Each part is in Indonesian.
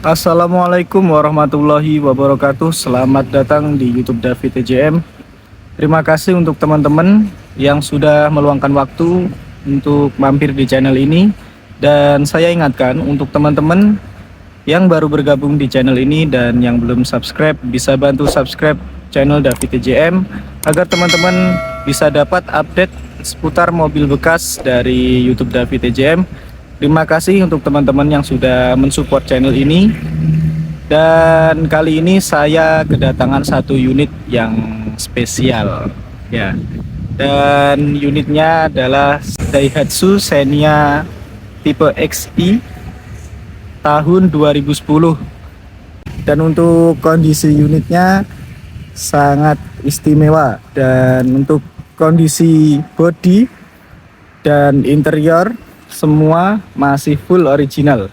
Assalamualaikum warahmatullahi wabarakatuh. Selamat datang di YouTube David TJM. Terima kasih untuk teman-teman yang sudah meluangkan waktu untuk mampir di channel ini. Dan saya ingatkan untuk teman-teman yang baru bergabung di channel ini dan yang belum subscribe, bisa bantu subscribe channel David TJM agar teman-teman bisa dapat update seputar mobil bekas dari YouTube David TJM. Terima kasih untuk teman-teman yang sudah mensupport channel ini. Dan kali ini saya kedatangan satu unit yang spesial ya. Dan unitnya adalah Daihatsu Xenia tipe XI tahun 2010. Dan untuk kondisi unitnya sangat istimewa, dan untuk kondisi bodi dan interior semua masih full original.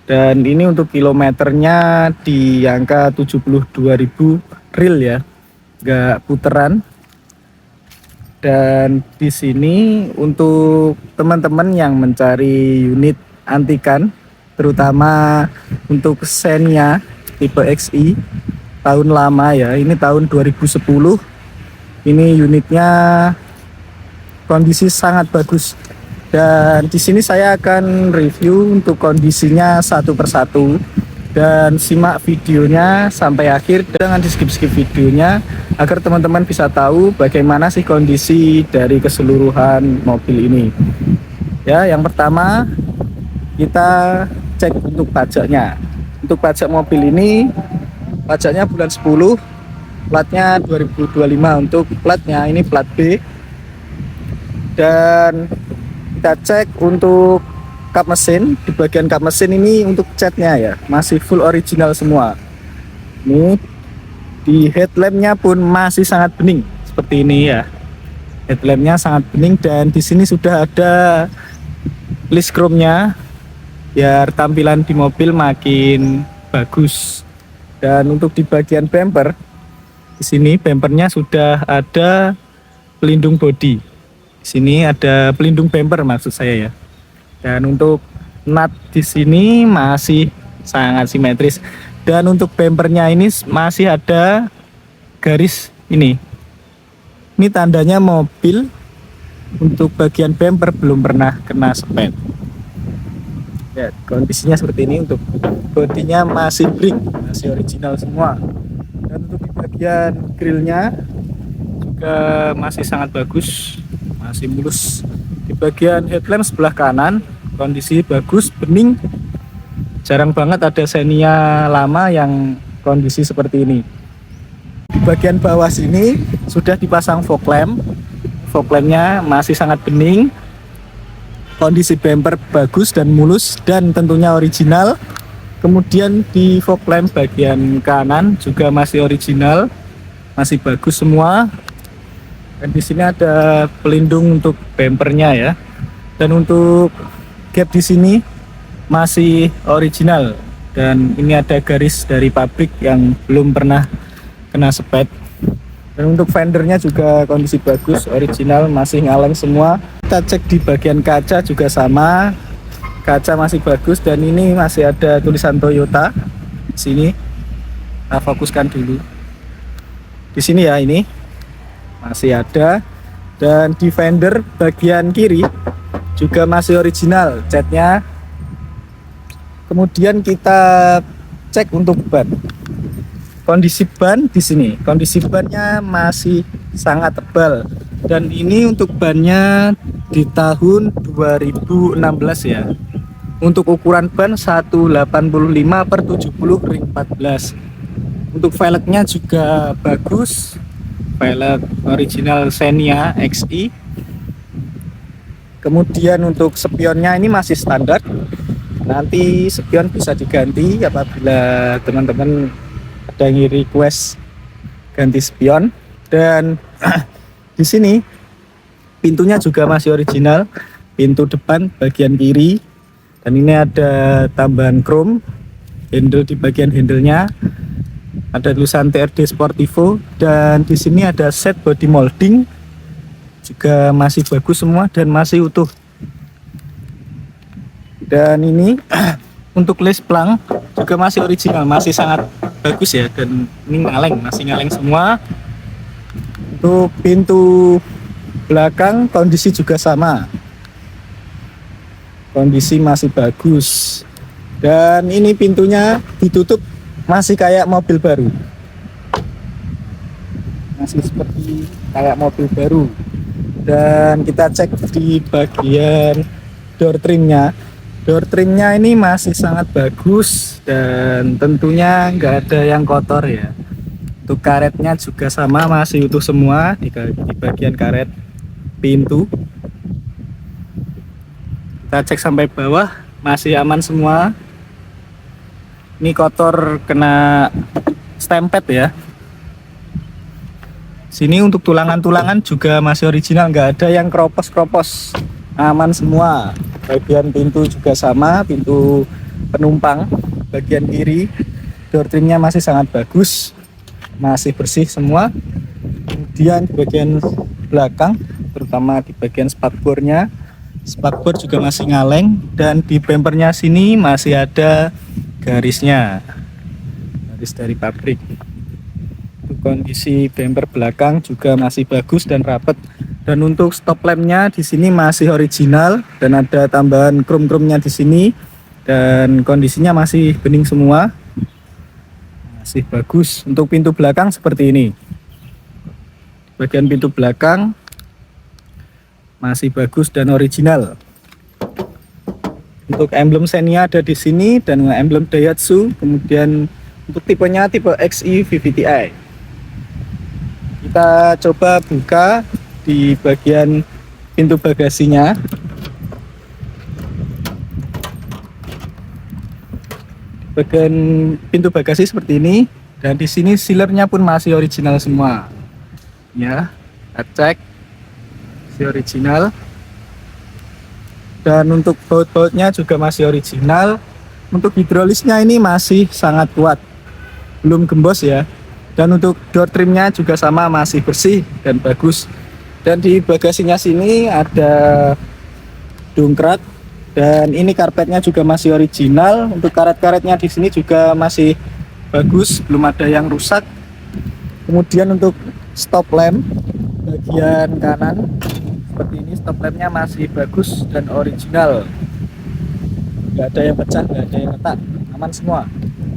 Dan ini untuk kilometernya di angka 72.000 real ya, nggak puteran. Dan di sini untuk teman-teman yang mencari unit antikan, terutama untuk Xenia tipe XI tahun lama ya, ini tahun 2010. Ini unitnya kondisi sangat bagus. Dan di sini saya akan review untuk kondisinya satu persatu, dan simak videonya sampai akhir, jangan di skip videonya agar teman-teman bisa tahu bagaimana sih kondisi dari keseluruhan mobil ini. Ya, yang pertama kita cek untuk pajaknya. Untuk pajak mobil ini, pajaknya bulan 10, platnya 2025. Untuk platnya ini plat B. Dan kita cek untuk kap mesin. Di bagian kap mesin ini untuk catnya ya masih full original semua. Ini di headlampnya pun masih sangat bening seperti ini ya. Headlampnya sangat bening, dan di sini sudah ada list chrome-nya biar tampilan di mobil makin bagus. Dan untuk di bagian bumper, di sini bumpernya sudah ada pelindung bodi. Di sini ada pelindung bumper maksud saya ya. Dan untuk nut di sini masih sangat simetris. Dan untuk bumpernya ini masih ada garis ini. Ini tandanya mobil untuk bagian bumper belum pernah kena sepet. Ya, kondisinya seperti ini. Untuk bodinya masih bring, masih original semua. Dan untuk di bagian grillnya juga masih sangat bagus, masih mulus. Di bagian headlamp sebelah kanan kondisi bagus, bening. Jarang banget ada Xenia lama yang kondisi seperti ini. Di bagian bawah sini sudah dipasang fog lamp. Fog lampnya masih sangat bening. Kondisi bumper bagus dan mulus dan tentunya original. Kemudian di fog lamp bagian kanan juga masih original, masih bagus semua. Dan di sini ada pelindung untuk bumpernya ya. Dan untuk gap di sini masih original, dan ini ada garis dari pabrik yang belum pernah kena sepet. Dan untuk fendernya juga kondisi bagus, original, masih ngaleng semua. Kita cek di bagian kaca juga sama, kaca masih bagus, dan ini masih ada tulisan Toyota di sini. Nah, fokuskan dulu di sini ya, ini masih ada. Dan di fender bagian kiri juga masih original catnya. Kemudian kita cek untuk ban. Kondisi ban di sini, kondisi bannya masih sangat tebal. Dan ini untuk bannya di tahun 2016 ya. Untuk ukuran ban 185/70 ring 14. Untuk velgnya juga bagus, velg original Xenia XI. Kemudian untuk spionnya ini masih standar. Nanti spion bisa diganti apabila teman-teman ada yang request ganti spion. Dan di sini pintunya juga masih original, pintu depan bagian kiri. Dan ini ada tambahan chrome handle. Di bagian handlenya ada tulisan TRD Sportivo, dan di sini ada set body molding juga masih bagus semua dan masih utuh. Dan ini untuk list plang juga masih original, masih sangat bagus ya, dan ini masih ngaleng semua. Untuk pintu belakang kondisi juga sama, kondisi masih bagus. Dan ini pintunya ditutup masih kayak mobil baru, masih seperti kayak mobil baru. Dan kita cek di bagian door trimnya. Door trimnya ini masih sangat bagus dan tentunya nggak ada yang kotor ya. Untuk karetnya juga sama, masih utuh semua di bagian karet pintu. Kita cek sampai bawah masih aman semua. Ini kotor kena stempet ya. Sini untuk tulangan-tulangan juga masih original, nggak ada yang keropos-keropos, aman semua. Bagian pintu juga sama, pintu penumpang bagian kiri door trimnya masih sangat bagus, masih bersih semua. Kemudian di bagian belakang, terutama di bagian spakbornya, spakbor juga masih ngaleng, dan di bempernya sini masih ada garisnya, garis dari pabrik. Kondisi bumper belakang juga masih bagus dan rapat. Dan untuk stop lampnya di sini masih original dan ada tambahan krom-kromnya di sini, dan kondisinya masih bening semua, masih bagus. Untuk pintu belakang seperti ini, bagian pintu belakang masih bagus dan original. Untuk emblem Xenia ada di sini dan emblem Daihatsu. Kemudian untuk tipenya tipe XI VVTi. Kita coba buka di bagian pintu bagasinya. Bagian pintu bagasi seperti ini, dan di sini sealernya pun masih original semua. Ya, kita cek masih original. Dan untuk baut-bautnya juga masih original. Untuk hidrolisnya ini masih sangat kuat, belum gembos ya. Dan untuk door trimnya juga sama, masih bersih dan bagus. Dan di bagasinya sini ada dongkrak, dan ini karpetnya juga masih original. Untuk karet-karetnya di sini juga masih bagus, belum ada yang rusak. Kemudian untuk stop lamp bagian kanan seperti ini, stop lampnya masih bagus dan original, nggak ada yang pecah, nggak ada yang retak, aman semua.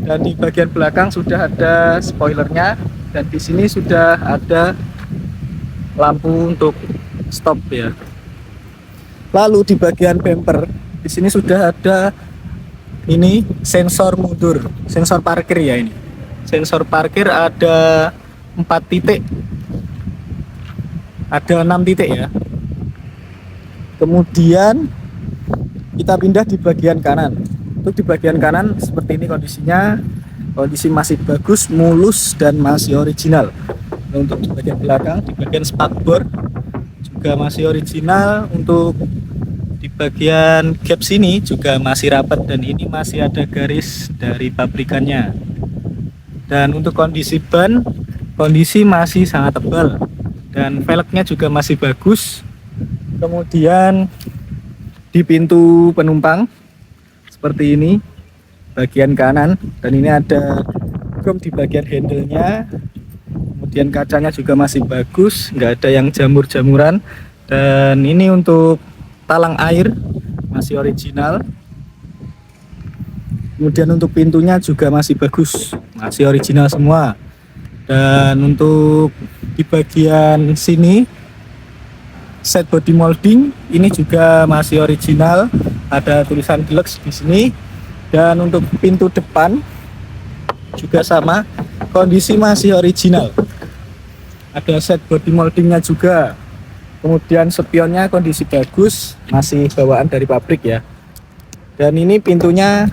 Dan di bagian belakang sudah ada spoilernya, dan di sini sudah ada lampu untuk stop ya. Lalu di bagian bumper di sini sudah ada ini sensor mundur, sensor parkir ya. Ini sensor parkir ada 4 titik, ada 6 titik ya. Kemudian kita pindah di bagian kanan. Untuk di bagian kanan seperti ini kondisinya, kondisi masih bagus, mulus dan masih original. Nah, untuk di bagian belakang, di bagian spakbor juga masih original. Untuk di bagian gap sini juga masih rapat, dan ini masih ada garis dari pabrikannya. Dan untuk kondisi ban, kondisi masih sangat tebal, dan velgnya juga masih bagus. Kemudian di pintu penumpang seperti ini bagian kanan, dan ini ada chrome di bagian handle-nya. Kemudian kacanya juga masih bagus, nggak ada yang jamur-jamuran. Dan ini untuk talang air masih original. Kemudian untuk pintunya juga masih bagus, masih original semua. Dan untuk di bagian sini set body molding ini juga masih original, ada tulisan deluxe di sini. Dan untuk pintu depan juga sama, kondisi masih original, ada set body moldingnya juga. Kemudian spionnya kondisi bagus, masih bawaan dari pabrik ya. Dan ini pintunya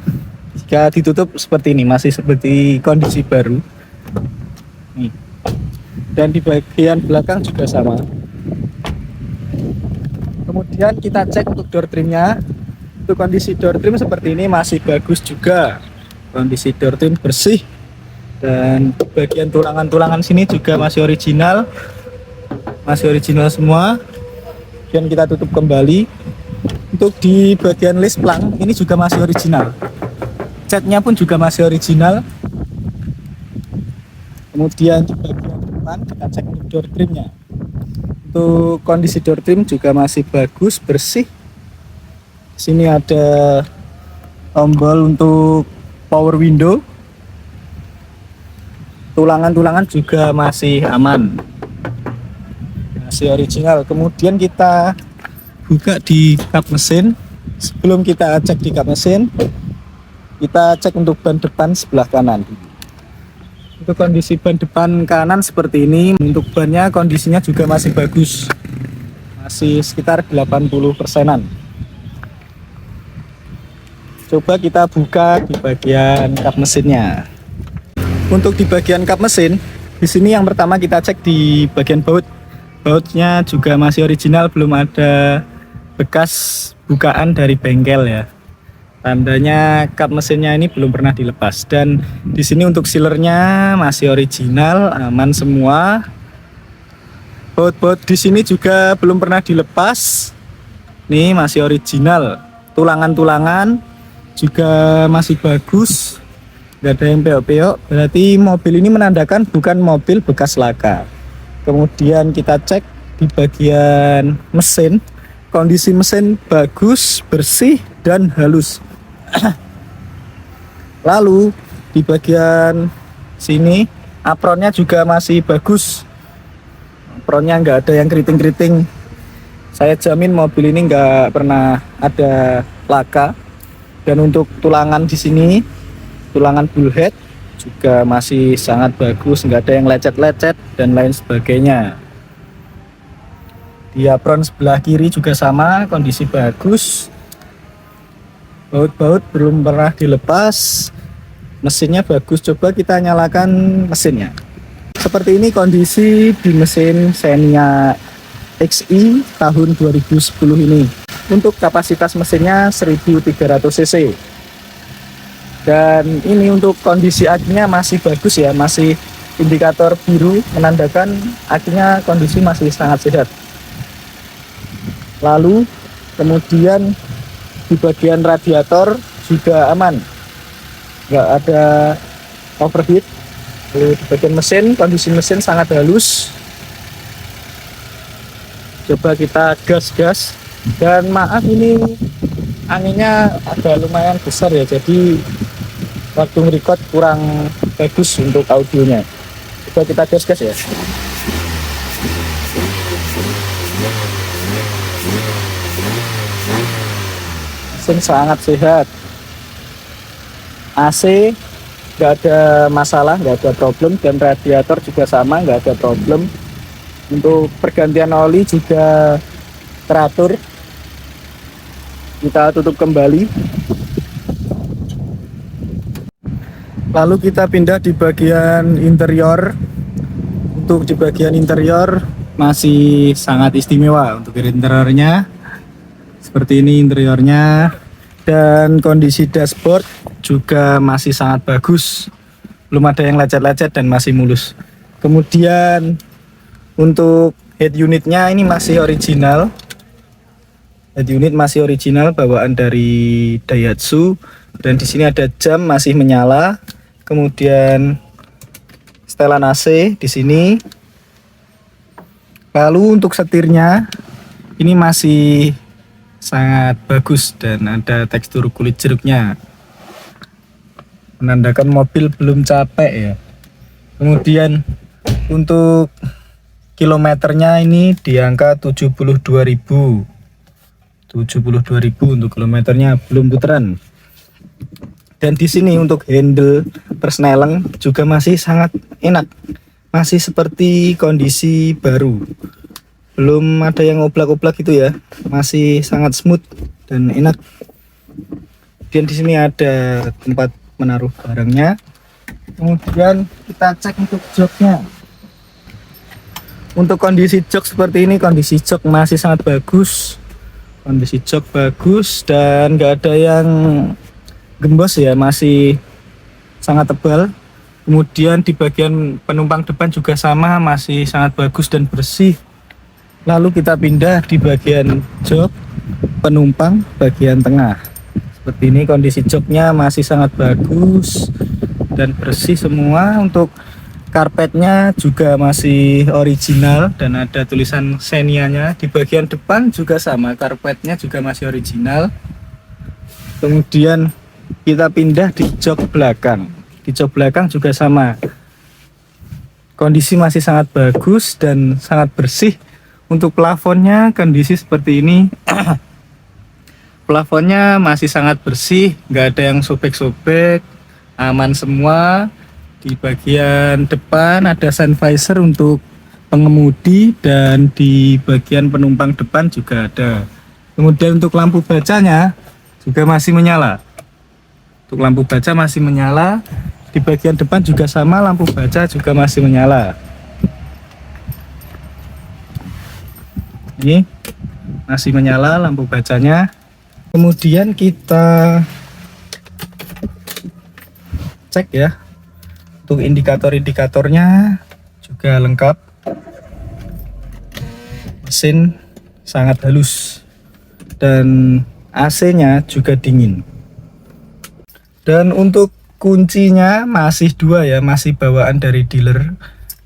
jika ditutup seperti ini, masih seperti kondisi baru nih. Dan di bagian belakang juga sama. Kemudian kita cek untuk door trimnya. Untuk kondisi door trim seperti ini masih bagus juga, kondisi door trim bersih. Dan bagian tulangan-tulangan sini juga masih original, masih original semua. Dan kita tutup kembali. Untuk di bagian list plang ini juga masih original, catnya pun juga masih original. Kemudian di bagian depan kita cek untuk door trimnya. Untuk kondisi door trim juga masih bagus, bersih. Sini ada tombol untuk power window. Tulangan-tulangan juga masih aman, masih original. Kemudian kita buka di kap mesin. Sebelum kita cek di kap mesin, kita cek untuk ban depan sebelah kanan. Untuk kondisi ban depan kanan seperti ini. Untuk bannya kondisinya juga masih bagus, masih sekitar 80%-an. Coba kita buka di bagian kap mesinnya. Untuk di bagian kap mesin, di sini yang pertama kita cek di bagian baut. Bautnya juga masih original, belum ada bekas bukaan dari bengkel ya. Tandanya kap mesinnya ini belum pernah dilepas. Dan di sini untuk sealernya masih original, aman semua. Baut-baut di sini juga belum pernah dilepas. Nih masih original. Tulangan-tulangan juga masih bagus. Nggak ada yang peok-peok. Berarti mobil ini menandakan bukan mobil bekas laka. Kemudian kita cek di bagian mesin. Kondisi mesin bagus, bersih, dan halus. Lalu di bagian sini apronnya juga masih bagus. Apronnya nggak ada yang keriting-keriting. Saya jamin mobil ini nggak pernah ada laka. Dan untuk tulangan di sini, tulangan bullhead juga masih sangat bagus, nggak ada yang lecet-lecet dan lain sebagainya. Di apron sebelah kiri juga sama, kondisi bagus. Baut-baut belum pernah dilepas. Mesinnya bagus, coba kita nyalakan mesinnya. Seperti ini kondisi di mesin Xenia XI tahun 2010 ini. Untuk kapasitas mesinnya 1300 cc. Dan ini untuk kondisi akinya masih bagus ya, masih indikator biru menandakan akinya kondisi masih sangat sehat. Lalu kemudian di bagian radiator juga aman, nggak ada overheat. Di bagian mesin, kondisi mesin sangat halus. Coba kita gas-gas. Dan maaf ini anginnya agak lumayan besar ya, jadi waktu nge-record kurang bagus untuk audionya. Coba kita gas-gas ya. Mesin sangat sehat. AC nggak ada masalah, nggak ada problem. Dan radiator juga sama, nggak ada problem. Untuk pergantian oli juga teratur. Kita tutup kembali. Lalu kita pindah di bagian interior. Untuk di bagian interior masih sangat istimewa. Untuk interiornya seperti ini interiornya. Dan kondisi dashboard juga masih sangat bagus, belum ada yang lecet-lecet dan masih mulus. Kemudian untuk head unitnya ini masih original. Head unit masih original bawaan dari Daihatsu. Dan di sini ada jam masih menyala. Kemudian setelan AC di sini. Lalu untuk setirnya ini masih sangat bagus dan ada tekstur kulit jeruknya, menandakan mobil belum capek ya. Kemudian untuk kilometernya ini di angka 72.000 untuk kilometernya, belum putaran. Dan di sini untuk handle persneleng juga masih sangat enak, masih seperti kondisi baru, belum ada yang oblak-oblak gitu ya, masih sangat smooth dan enak. Dan di sini ada tempat menaruh barangnya. Kemudian kita cek untuk joknya. Untuk kondisi jok seperti ini, kondisi jok masih sangat bagus, kondisi jok bagus dan nggak ada yang gembos ya, masih sangat tebal. Kemudian di bagian penumpang depan juga sama, masih sangat bagus dan bersih. Lalu kita pindah di bagian jok penumpang bagian tengah. seperti ini. Kondisi joknya masih sangat bagus dan bersih semua. Untuk karpetnya juga masih original dan ada tulisan Xenia-nya. Di bagian depan juga sama, karpetnya juga masih original. Kemudian kita pindah di jok belakang. Di jok belakang juga sama, kondisi masih sangat bagus dan sangat bersih. Untuk plafonnya kondisi seperti ini. Plafonnya masih sangat bersih, nggak ada yang sobek-sobek, aman semua. Di bagian depan ada sun visor untuk pengemudi dan di bagian penumpang depan juga ada. Kemudian untuk lampu bacanya juga masih menyala. Untuk lampu baca masih menyala. Di bagian depan juga sama, lampu baca juga masih menyala. Ini masih menyala lampu bacanya. Kemudian kita cek ya. Untuk indikator-indikatornya juga lengkap. Mesin sangat halus dan AC-nya juga dingin. Dan untuk kuncinya masih dua ya, masih bawaan dari dealer,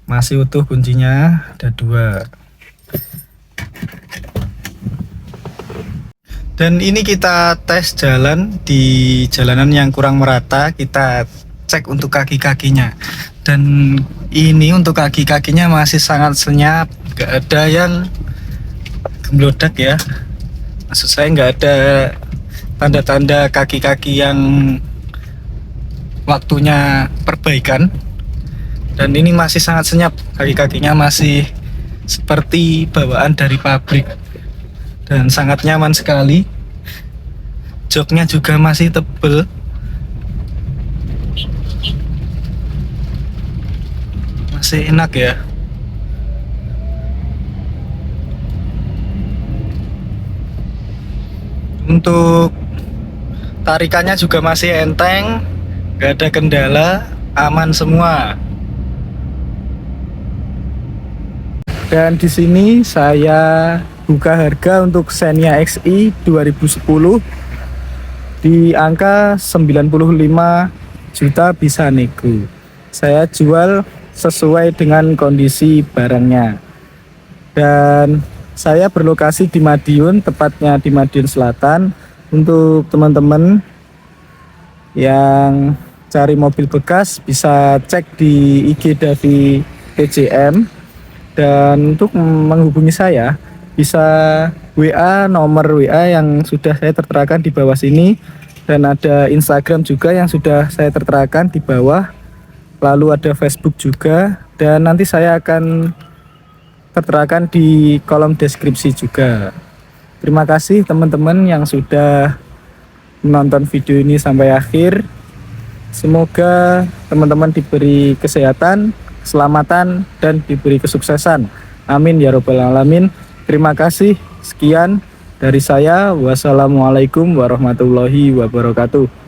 masih utuh kuncinya, ada dua. Dan ini kita tes jalan di jalanan yang kurang merata, kita cek untuk kaki-kakinya. Dan ini untuk kaki-kakinya masih sangat senyap, gak ada yang gemblodak ya. Maksud saya nggak ada tanda-tanda kaki-kaki yang waktunya perbaikan. Dan ini masih sangat senyap, kaki-kakinya masih seperti bawaan dari pabrik dan sangat nyaman sekali. Joknya juga masih tebal, masih enak ya. Untuk tarikannya juga masih enteng, gak ada kendala, aman semua. Dan di sini saya buka harga untuk Xenia XI 2010 di angka 95 juta bisa nego. Saya jual sesuai dengan kondisi barangnya. Dan saya berlokasi di Madiun, tepatnya di Madiun Selatan. Untuk teman-teman yang cari mobil bekas bisa cek di IG Davi PJM. Dan untuk menghubungi saya bisa WA, nomor WA yang sudah saya terterakan di bawah sini, dan ada Instagram juga yang sudah saya terterakan di bawah, lalu ada Facebook juga, dan nanti saya akan terterakan di kolom deskripsi juga. Terima kasih teman-teman yang sudah menonton video ini sampai akhir. Semoga teman-teman diberi kesehatan, keselamatan, dan diberi kesuksesan. Amin ya robbal alamin. Terima kasih. Sekian dari saya. Wassalamualaikum warahmatullahi wabarakatuh.